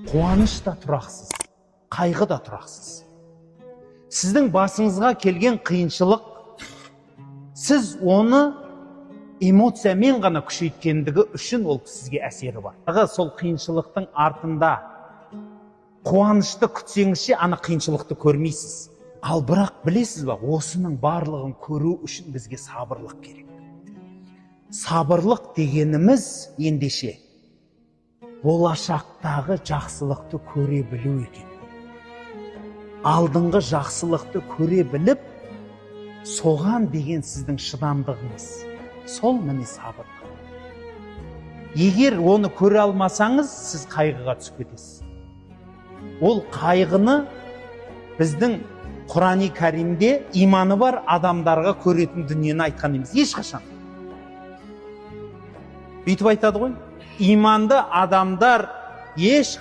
Қуаныш та тұрақсыз, қайғы да тұрақсыз. Сіздің басыңызға келген қиыншылық, сіз оны эмоциямен ғана күшейткендігі үшін ол сізге әсері бар. Сол қиыншылықтың артында қуанышты күтсеңізше, ана қиыншылықты көрмейсіз. Ал бірақ білесіз ба, осының барлығын көру үшін бізге сабырлық керек. Сабырлық дегеніміз ендеше болашақтағы жақсылықты көре білу екен. Алдыңғы жақсылықты көре біліп, соған деген сіздің шыдамдығыңыз. Сол міне сабырлық. Егер оны көре алмасаңыз, сіз қайғыға түсіп кетесіз. Ол қайғыны біздің Құран-ы Кәрімде иманы бар адамдарға көретін дүниені айтқан емес, ешқашан. Бүйтіп айтады ғой, иманды адамдар ешқашан